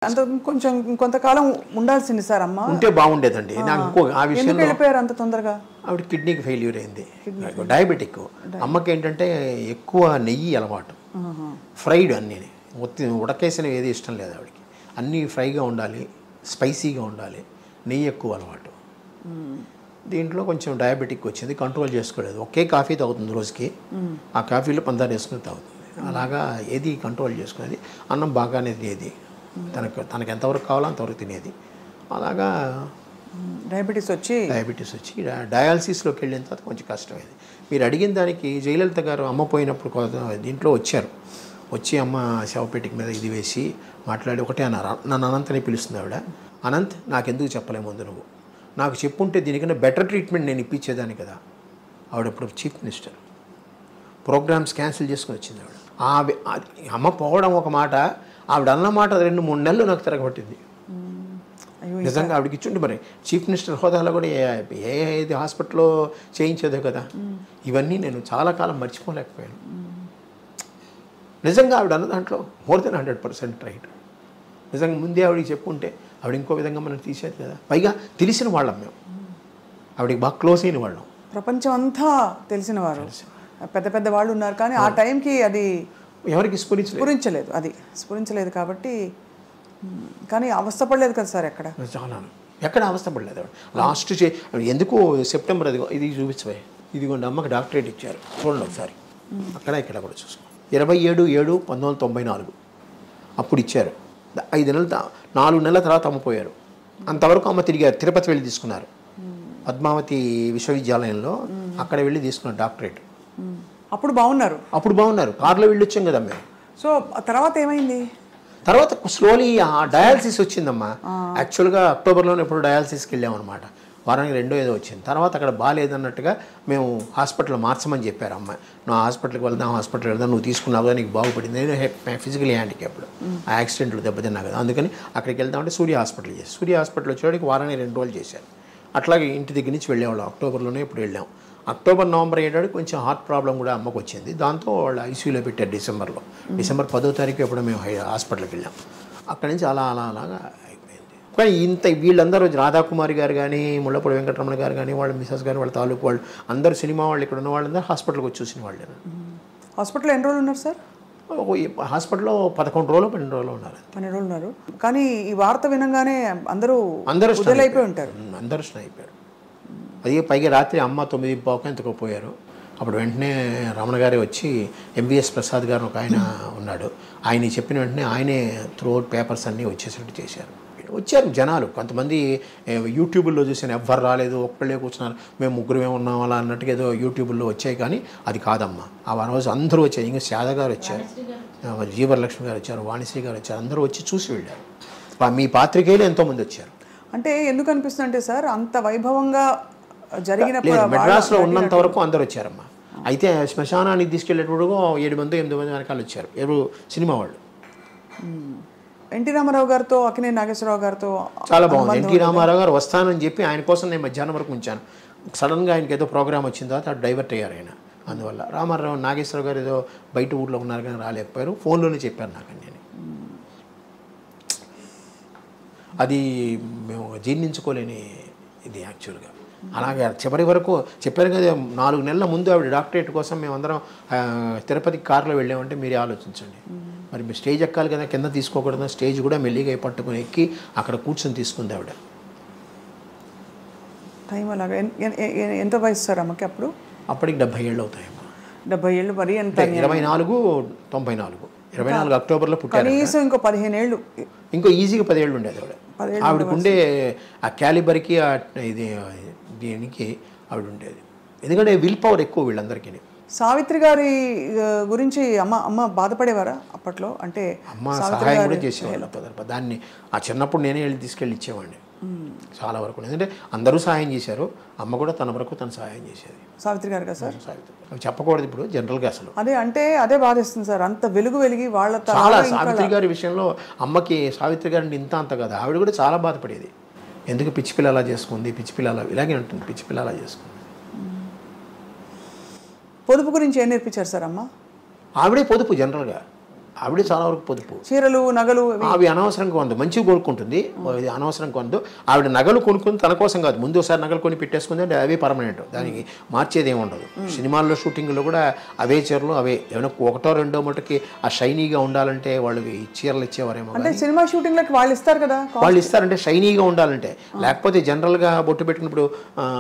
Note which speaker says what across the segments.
Speaker 1: అంత కొంచెం కొంతకాలం ఉండాల్సింది సార్ అమ్మ.
Speaker 2: ఉంటే బాగుండేదండి. నాకు ఇంకో ఆ విషయంలో
Speaker 1: వెళ్ళిపోయారు అంత తొందరగా.
Speaker 2: ఆవిడ కిడ్నీకి ఫెయిల్యూర్ అయింది, డయాబెటిక్. అమ్మకి ఏంటంటే ఎక్కువ నెయ్యి అలవాటు, ఫ్రైడ్ అన్నీ, ఉడకేసినవి ఏది ఇష్టం లేదు ఆవిడకి. అన్నీ ఫ్రైగా ఉండాలి, స్పైసీగా ఉండాలి, నెయ్యి ఎక్కువ అలవాటు. దీంట్లో కొంచెం డయాబెటిక్ వచ్చింది, కంట్రోల్ చేసుకోలేదు. ఒకే కాఫీ తాగుతుంది రోజుకి, ఆ కాఫీలో పందారు వేసుకుని తాగుతుంది. అలాగా ఏది కంట్రోల్ చేసుకునేది. అన్నం బాగానే తినేది, తనకు ఎంతవరకు కావాలో అంతవరకు తినేది. అలాగా
Speaker 1: డయాబెటీస్ వచ్చి
Speaker 2: డయాలసిస్లోకి వెళ్ళిన తర్వాత కొంచెం కష్టమైంది. మీరు అడిగిన దానికి జయలలిత గారు అమ్మ పోయినప్పుడు దీంట్లో వచ్చారు. వచ్చి అమ్మ శవపేటిక మీద ఇది వేసి మాట్లాడి ఒకటే అన్నారు. నన్ను అనంత్ అని పిలుస్తుంది ఆవిడ. అనంత్, నాకెందుకు చెప్పలేము ముందు నువ్వు, నాకు చెప్పుంటే దీనికన్నా బెటర్ ట్రీట్మెంట్ నేను ఇప్పించేదాన్ని కదా. ఆవిడప్పుడు చీఫ్ మినిస్టర్, ప్రోగ్రామ్స్ క్యాన్సిల్ చేసుకుని వచ్చింది ఆవిడ. అమ్మ పోవడం ఒక మాట, ఆవిడ అన్న మాట 2-3 నెలలు నాకు తిరగబట్టింది. నిజంగా ఆవిడకి ఇచ్చుండి మరి చీఫ్ మినిస్టర్ హోదాలో కూడా ఏది హాస్పిటల్లో చేయించేదో కదా. ఇవన్నీ నేను చాలా కాలం మర్చిపోలేకపోయాను. నిజంగా ఆవిడ అన్న దాంట్లో మోర్ దెన్ 100% రైట్. నిజంగా ముందే ఆవిడకి చెప్పుంటే ఆవిడ ఇంకో విధంగా మనం తీసేది కదా. పైగా తెలిసిన వాళ్ళం మేము, ఆవిడకి బాగా క్లోజ్ అయిన వాళ్ళం.
Speaker 1: ప్రపంచం అంతా తెలిసిన వారు, పెద్ద పెద్ద వాళ్ళు ఉన్నారు. కానీ ఆ టైంకి అది
Speaker 2: ఎవరికి
Speaker 1: స్ఫురించలేదు కాబట్టి. కానీ అవస్థపడలేదు కదా సార్ ఎక్కడ?
Speaker 2: చాలా ఎక్కడ అవస్థపడలేదు ఆవిడ. లాస్ట్ ఎందుకు సెప్టెంబర్ ఇది చూపించబోయే, ఇదిగోండి అమ్మకి డాక్టరేట్ ఇచ్చారు, చూడండి ఒకసారి. అక్కడ ఇక్కడ కూడా చూసుకో, 27/7/1994 అప్పుడు ఇచ్చారు. 4 నెలల తర్వాత అమ్మ పోయారు. అంతవరకు అమ్మ తిరిగారు, తిరుపతి వెళ్ళి తీసుకున్నారు, పద్మావతి విశ్వవిద్యాలయంలో అక్కడ వెళ్ళి తీసుకున్నారు డాక్టరేట్.
Speaker 1: అప్పుడు బాగున్నారు, కారులో వెళ్ళి వచ్చాం కదా మేము. సో తర్వాత ఏమైంది?
Speaker 2: తర్వాత స్లోలీ డయాలసిస్ వచ్చిందమ్మా. యాక్చువల్గా అక్టోబర్లోనే ఎప్పుడు డయాలసిస్కి వెళ్ళామన్నమాట. వారానికి 2 ఏదో వచ్చింది. తర్వాత అక్కడ బాగాలేదన్నట్టుగా మేము హాస్పిటల్ మార్చమని చెప్పారు అమ్మాయి. నువ్వు హాస్పిటల్కి వెళ్దాం, నువ్వు తీసుకున్నావు కదా, నీకు బాగుపడింది. నేను ఫిజికలీ హ్యాండిక్యాప్డ్, ఆ యాక్సిడెంట్లో దెబ్బతిన్నా కదా, అందుకని అక్కడికి వెళ్దామంటే సూర్య హాస్పిటల్ వచ్చేవాడికి వారానికి 2 రోజులు చేశారు. అట్లాగే ఇంటి దగ్గర నుంచి వెళ్ళేవాళ్ళం. అక్టోబర్లోనే ఇప్పుడు వెళ్ళాం. అక్టోబర్ నవంబర్ అయ్యేటాడు కొంచెం హార్ట్ ప్రాబ్లం కూడా అమ్మకు వచ్చింది. దాంతో వాళ్ళు ఐసీయూలో పెట్టారు డిసెంబర్ 10వ తారీఖు ఎప్పుడు మేము హాస్పిటల్కి వెళ్ళాం. అక్కడి నుంచి అలాగా అయిపోయింది. కానీ వీళ్ళందరూ రాధాకుమారి గారు కానీ, ముళ్ళపూడి వెంకటరమణ గారు కానీ, వాళ్ళ మిసెస్ గారు, వాళ్ళ తాలూకు వాళ్ళు అందరూ, సినిమా వాళ్ళు ఇక్కడ ఉన్న వాళ్ళందరూ హాస్పిటల్కి వచ్చి చూసిన వాళ్ళే.
Speaker 1: హాస్పిటల్లో ఎన్ని రోజులు ఉన్నారు సార్?
Speaker 2: హాస్పిటల్లో 11 రోజులు 12 రోజులు ఉన్నారు.
Speaker 1: 12 రోజులు ఉన్నారు. కానీ ఈ వార్త వినంగానే అందరూ అయిపోయి ఉంటారు,
Speaker 2: అందరూ అయిపోయారు. అది పైగా రాత్రి అమ్మ 9:15 ఎంతకో పోయారు. అప్పుడు వెంటనే రమణ గారే వచ్చి, ఎంవిఎస్ ప్రసాద్ గారు ఒక ఆయన ఉన్నాడు, ఆయన చెప్పిన వెంటనే ఆయనే త్రూఅవుట్ పేపర్స్ అన్నీ వచ్చేసినట్టు చేశారు. వచ్చారు జనాలు. కొంతమంది యూట్యూబ్లో చూసాను, ఎవ్వరు రాలేదు, ఒక్కళ్ళే కూర్చున్నారు, మేము ముగ్గురమే ఉన్నాం అలా అన్నట్టుగా ఏదో యూట్యూబ్లో వచ్చాయి. కానీ అది కాదమ్మా. ఆ రోజు అందరూ వచ్చారు. ఇంకా శారద గారు వచ్చారు, జీవరలక్ష్మి గారు వచ్చారు, వాణిశ్రీ గారు వచ్చారు, అందరూ వచ్చి చూసి వెళ్ళారు. మీ పాత్రికేయులు ఎంతోమంది వచ్చారు.
Speaker 1: అంటే ఎందుకు అనిపిస్తుంది అంటే సార్, అంత వైభవంగా జరిగినప్పుడు
Speaker 2: మెడ్రాస్లో ఉన్నంత వరకు అందరు వచ్చారమ్మా. అయితే శ్మశానానికి తీసుకెళ్ళేటప్పుడు 7 మంది 8 మంది వెనకాల వచ్చారు, ఎవరు సినిమా వాళ్ళు.
Speaker 1: ఎన్టీ రామారావు గారితో, అక్కినేని నాగేశ్వరరావు గారితో
Speaker 2: చాలా బాగుంది. ఎన్టీ రామారావు గారు వస్తానని చెప్పి ఆయన కోసం నేను మధ్యాహ్నం వరకు ఉంచాను. సడన్గా ఆయనకి ఏదో ప్రోగ్రామ్ వచ్చిన తర్వాత అది డైవర్ట్ అయ్యారు ఆయన. అందువల్ల రామారావు, నాగేశ్వరరావు గారు ఏదో బయట ఊళ్ళో ఉన్నారు కానీ రాలేకపోయారు. ఫోన్లోనే చెప్పారు నాకు. నేను అది మేము జీర్ణించుకోలేని ఇది యాక్చువల్గా. అలాగే చివరి వరకు చెప్పారు కదా, 4 నెలల ముందు ఆవిడ డాక్టరేట్ కోసం మేమందరం తిరుపతికి కారులో వెళ్ళామంటే మీరే ఆలోచించండి. మరి మీరు స్టేజ్ ఎక్కాలి కదా, కింద తీసుకోకూడదు. స్టేజ్ కూడా మెల్లిగా పట్టుకుని ఎక్కి అక్కడ కూర్చొని తీసుకుంది ఆవిడ.
Speaker 1: టైం అలాగా. ఎంత వయసు సార్ అమ్మకి అప్పుడు?
Speaker 2: అప్పటికి 70 ఏళ్ళు అవుతాయమ్మా.
Speaker 1: 70 ఏళ్ళు మరి ఎంత?
Speaker 2: 24 అక్టోబర్లో పుట్టారు.
Speaker 1: కనీసం ఇంకో 15 ఏళ్ళు,
Speaker 2: ఇంకో ఈజీగా 10 ఏళ్ళు ఉండేది ఆవిడ. ఆవిడకుండే ఆ క్యాలిబర్కి ఇది దీనికి ఆవిడ ఉండేది. ఎందుకంటే విల్ పవర్ ఎక్కువ వీళ్ళందరికీ.
Speaker 1: సావిత్రి గారి గురించి అమ్మ బాధపడేవారా అప్పట్లో? అంటే
Speaker 2: అమ్మ సహాయం కూడా చేసేవాళ్ళు. దాన్ని ఆ చిన్నప్పుడు నేనే వెళ్ళి తీసుకెళ్ళి ఇచ్చేవాడిని చాలా వరకు. ఎందుకంటే అందరూ సహాయం చేశారు, అమ్మ కూడా తన వరకు తను సహాయం చేసేది.
Speaker 1: సావిత్రి గారు కదా సార్?
Speaker 2: సావిత్రి అవి చెప్పకూడదు ఇప్పుడు జనరల్గా అసలు.
Speaker 1: అదే బాధిస్తుంది సార్, అంత వెలిగి వాళ్ళ
Speaker 2: చాలా. సావిత్రి గారి విషయంలో అమ్మకి సావిత్రి గారిని అంత కదా, ఆవిడ కూడా చాలా బాధపడేది. ఎందుకు పిచ్చి పిల్ల అలా చేసుకుంది, పిచ్చి పిల్ల అలా ఇలాగే ఉంటుంది, పిచ్చి పిల్ల అలా చేసుకుంది.
Speaker 1: పొదుపు గురించి ఏం నేర్పించారు సార్ అమ్మ?
Speaker 2: ఆవిడే పొదుపు జనరల్గా. ఆవిడ చాలా వరకు పొదుపు.
Speaker 1: చీరలు నగలు
Speaker 2: అవి అనవసరంగా కొందు, మంచిగా కొనుక్కుంటుంది, అనవసరంగా కొందు. ఆవిడ నగలు కొనుక్కుంది తన కోసం కాదు, ముందు ఒకసారి నగలు కొని పెట్టేసుకుంది అంటే అవి పర్మనెంట్, దానికి మార్చేది ఏమి ఉండదు. సినిమాల్లో షూటింగ్లో కూడా అవే చీరలు అవే, ఏమైనా ఒకటో రెండో మటుకి ఆ షైనీగా ఉండాలంటే వాళ్ళు చీరలు ఇచ్చేవారేమో.
Speaker 1: అంటే సినిమా షూటింగ్లకి వాళ్ళు ఇస్తారు కదా,
Speaker 2: వాళ్ళు ఇస్తారంటే షైనీగా ఉండాలంటే. లేకపోతే జనరల్గా బొట్టు పెట్టినప్పుడు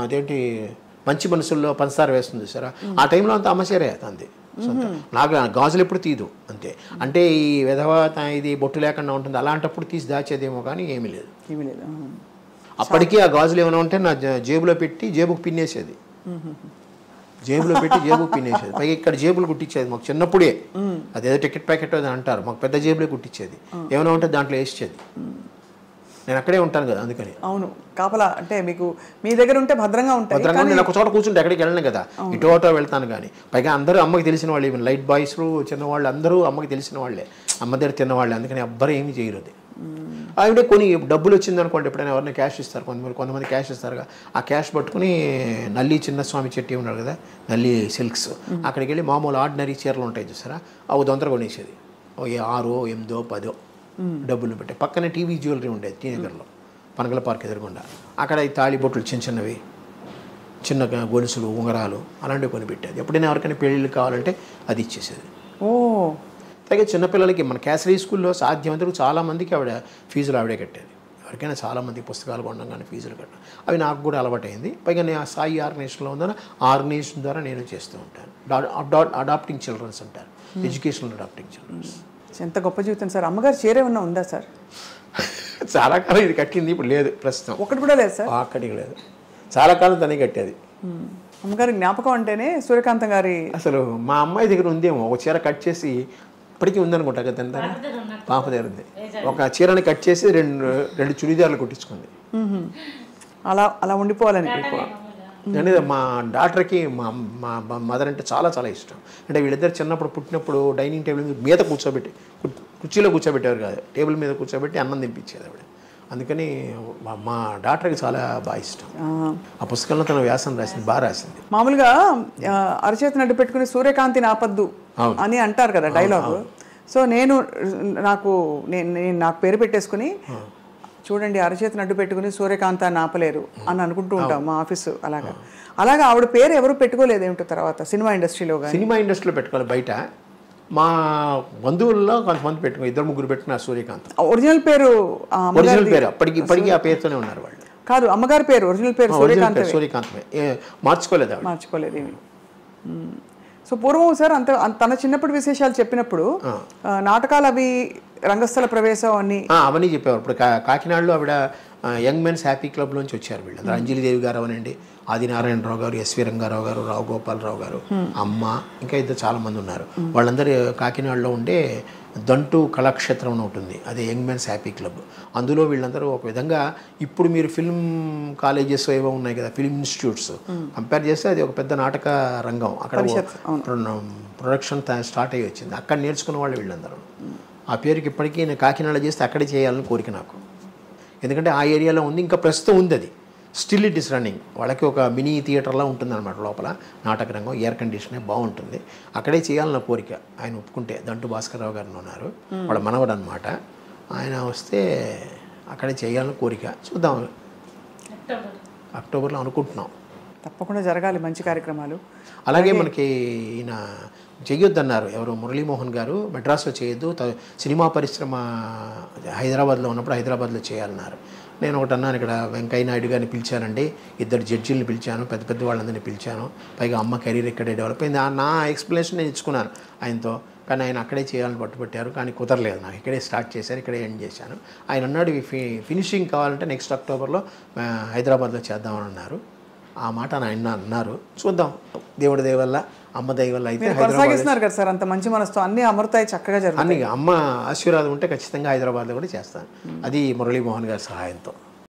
Speaker 2: అదేంటి మంచి మనసుల్లో పంచదార వేస్తుంది సరే, ఆ టైంలో అంతా అమ్మచీరే అంతే. నాకు గాజులు ఎప్పుడు తీదు అంతే. అంటే ఈ విధవ ఇది బొట్టు లేకుండా ఉంటుంది, అలాంటప్పుడు తీసి దాచేదేమో కానీ ఏమీ లేదు. అప్పటికీ ఆ గాజులు ఏమైనా ఉంటే నా జేబులో పెట్టి జేబుకు పిన్నేసేది, జేబులో పెట్టి జేబుకు పిన్నేసేది. పైగా ఇక్కడ జేబులు కుట్టించేది మాకు చిన్నప్పుడే, అదేదో టికెట్ ప్యాకెట్ అని అంటారు, మాకు పెద్ద జేబులే కుట్టించేది. ఏమైనా ఉంటే దాంట్లో వేసేది. నేను అక్కడే ఉంటాను కదా అందుకని.
Speaker 1: అవును, కాపలా అంటే మీకు మీ దగ్గర ఉంటే భద్రంగా ఉంటాయి.
Speaker 2: భద్రంగా నేను ఒక చోట కూర్చుంటే ఎక్కడికి వెళ్ళను కదా, ఇటు అటో వెళ్తాను. కానీ పైగా అందరూ అమ్మకి తెలిసిన వాళ్ళు, ఈవెన్ లైట్ బాయ్స్ చిన్నవాళ్ళు అందరూ అమ్మకి తెలిసిన వాళ్ళే, అమ్మ దగ్గర తిన్నవాళ్ళే. అందుకని ఎవ్వరు ఏమీ చేయరు. అది ఆవిడే కొన్ని డబ్బులు వచ్చింది అనుకోండి, ఎప్పుడైనా ఎవరైనా క్యాష్ ఇస్తారు, కొంతమంది క్యాష్ ఇస్తారుగా, ఆ క్యాష్ పట్టుకుని నల్లి చిన్నస్వామి చెట్టి ఉన్నాడు కదా, నల్లి సిల్క్స్, అక్కడికి వెళ్ళి మామూలు ఆర్డినరీ చీరలు ఉంటాయి చూసారా, అవి దొంతర కొనేసేది. 6, 8, 10 డబ్బులు పెట్టే. పక్కనే టీవీ జ్యువెలరీ ఉండేది టీ నగర్లో, పనగల పార్క్ ఎదురుగుండా. అక్కడ ఈ తాళి బొట్లు చిన్నవి, చిన్న గొలుసులు, ఉంగరాలు అలాంటివి కొని పెట్టేది. ఎప్పుడైనా ఎవరికైనా పెళ్ళిళ్ళు కావాలంటే అది ఇచ్చేసేది. అలాగే చిన్నపిల్లలకి మన కేసరీ స్కూల్లో సాధ్యమంతకు చాలామందికి ఆవిడ ఫీజులు ఆవిడే కట్టేది. ఎవరికైనా చాలామంది పుస్తకాలు కొనడం కానీ ఫీజులు కట్టడం అవి నాకు కూడా అలవాటైంది. పైగా నేను ఆ సాయి ఆర్గనైజేషన్లో ఉందని ఆర్గనైజేషన్ ద్వారా నేను చేస్తూ ఉంటాను. అడాప్టింగ్ చిల్డ్రన్స్ అంటారు, ఎడ్యుకేషనల్ అడాప్టింగ్ చిల్డ్రన్స్.
Speaker 1: ఎంత గొప్ప జీవితం సార్. అమ్మగారు చీర ఏమన్నా ఉందా సార్?
Speaker 2: చాలా కాలం ఇది కట్టింది, ఇప్పుడు లేదు ప్రస్తుతం.
Speaker 1: ఒకటి కూడా లేదు సార్?
Speaker 2: అక్కడికి లేదు, చాలా కాలం తనే కట్టేది.
Speaker 1: అమ్మగారి జ్ఞాపకం అంటేనే సూర్యకాంతం గారి.
Speaker 2: అసలు మా అమ్మాయి దగ్గర ఉందేమో ఒక చీర కట్ చేసి, ఇప్పటికీ ఉందనుకుంటా కదా, పాప దగ్గర ఉంది. ఒక చీరని కట్ చేసి రెండు చుడిదార్లు కుట్టించుకుంది.
Speaker 1: అలా అలా ఉండిపోవాలని.
Speaker 2: అంటే మా డాక్టర్కి మా మదర్ అంటే చాలా చాలా ఇష్టం. అంటే వీళ్ళిద్దరు చిన్నప్పుడు పుట్టినప్పుడు డైనింగ్ టేబుల్ మీద కూర్చోబెట్టి, కుర్చీలో కూర్చోబెట్టేవారు కాదు, టేబుల్ మీద కూర్చోబెట్టి అన్నం తినిపించేది ఆవిడ. అందుకని మా డాక్టర్కి చాలా బాగా ఇష్టం. ఆ పుస్తకంలో తన వ్యాసం రాసింది, బాగా రాసింది.
Speaker 1: మామూలుగా అరచేతి నడ్డు పెట్టుకుని సూర్యకాంతి నాపద్దు అని అంటారు కదా డైలాగ్. సో నాకు పేరు పెట్టేసుకుని, చూడండి అరచేతిని అడ్డు పెట్టుకుని సూర్యకాంత నాపలేరు అని అనుకుంటూ ఉంటాం మా ఆఫీసు. అలాగా ఆవిడ పేరు ఎవరు పెట్టుకోలేదు ఏమిటో తర్వాత సినిమా ఇండస్ట్రీలో.
Speaker 2: సినిమా ఇండస్ట్రీలో పెట్టుకోవాలి, బయట మా బంధువుల్లో కొంతమంది పెట్టుకుని 2-3 పెట్టుకున్నారు సూర్యకాంత్.
Speaker 1: ఒరిజినల్ పేరు
Speaker 2: ఇప్పటికీ ఆ పేరుతోనే ఉన్నారు వాళ్ళు.
Speaker 1: కాదు, అమ్మగారి పేరు ఒరిజినల్ పేరు
Speaker 2: సూర్యకాంతమే, మార్చుకోలేదు
Speaker 1: ఏమి. సో పూర్వం సార్ తన చిన్నప్పుడు విశేషాలు చెప్పినప్పుడు నాటకాలు అవి రంగస్థల ప్రవేశం
Speaker 2: అవన్నీ చెప్పేవారు. ఇప్పుడు కాకినాడలో ఆవిడ యంగ్ మెన్స్ హ్యాపీ క్లబ్లోంచి వచ్చారు వీళ్ళు. అంజలిదేవి గారు అవనండి, ఆదినారాయణరావు గారు, ఎస్వి రంగారావు గారు, రావు గోపాలరావు గారు, అమ్మ, ఇంకా ఇద్దరు చాలామంది ఉన్నారు. వాళ్ళందరూ కాకినాడలో ఉండే దంటు కళాక్షేత్రం అని ఉంటుంది, అదే యంగ్ మెన్స్ హ్యాపీ క్లబ్. అందులో వీళ్ళందరూ ఒక విధంగా, ఇప్పుడు మీరు ఫిల్మ్ కాలేజెస్ ఏవో ఉన్నాయి కదా, ఫిల్మ్ ఇన్స్టిట్యూట్స్, కంపేర్ చేస్తే అది ఒక పెద్ద నాటక రంగం. అక్కడ ప్రొడక్షన్ స్టార్ట్ అయ్యి వచ్చింది, అక్కడ నేర్చుకున్న వాళ్ళు వీళ్ళందరూ. ఆ పేరుకి ఇప్పటికీ నేను కాకినాడ చేస్తే అక్కడే చేయాలని కోరిక నాకు, ఎందుకంటే ఆ ఏరియాలో ఉంది, ఇంకా ప్రస్తుతం ఉంది అది, స్టిల్ ఇట్ ఇస్ రన్నింగ్. వాళ్ళకి ఒక మినీ థియేటర్లా ఉంటుందన్నమాట లోపల, నాటక రంగం, ఎయిర్ కండిషనే బాగుంటుంది, అక్కడే చేయాలన్న కోరిక. ఆయన ఒప్పుకుంటే, దంటు భాస్కర్రావు గారు ఉన్నారు, వాళ్ళ మనవడు అనమాట, ఆయన వస్తే అక్కడే చేయాలని కోరిక. చూద్దాం, అక్టోబర్లో అనుకుంటున్నాం.
Speaker 1: తప్పకుండా జరగాలి మంచి కార్యక్రమాలు.
Speaker 2: అలాగే మనకి ఈయన చెయ్యొద్దన్నారు ఎవరు, మురళీమోహన్ గారు, మెడ్రాస్లో చేయొద్దు, సినిమా పరిశ్రమ హైదరాబాద్లో ఉన్నప్పుడు హైదరాబాద్లో చేయాలన్నారు. నేను ఒకటి అన్నాను, ఇక్కడ వెంకయ్య నాయుడు గారిని పిలిచానండి, 2 జడ్జీలను పిలిచాను, పెద్ద వాళ్ళందరినీ పిలిచాను, పైగా అమ్మ కెరీర్ ఇక్కడే డెవలప్ అయింది. నా ఎక్స్ప్లెనేషన్ నేను ఇచ్చుకున్నాను ఆయనతో, కానీ ఆయన అక్కడే చేయాలని పట్టుబట్టారు, కానీ కుదరలేదు నాకు. ఇక్కడే స్టార్ట్ చేశారు, ఇక్కడే ఎండ్ చేశాను. ఆయన అన్నాడు ఫినిషింగ్ కావాలంటే నెక్స్ట్ అక్టోబర్లో హైదరాబాద్లో చేద్దామని అన్నారు. ఆ మాట ఆయన అన్నారు, చూద్దాం, దేవుడి దయ వల్ల, అమ్మ దయ వల్ల అయితే
Speaker 1: కొనసాగిస్తున్నారు కదా సార్, అంత మంచి మనసుతో అన్నీ అమృతాయి, చక్కగా జరుగుతాయి.
Speaker 2: అన్ని అమ్మ ఆశీర్వాదం ఉంటే ఖచ్చితంగా హైదరాబాద్లో కూడా చేస్తాను, అది మురళీమోహన్ గారి సహాయంతో.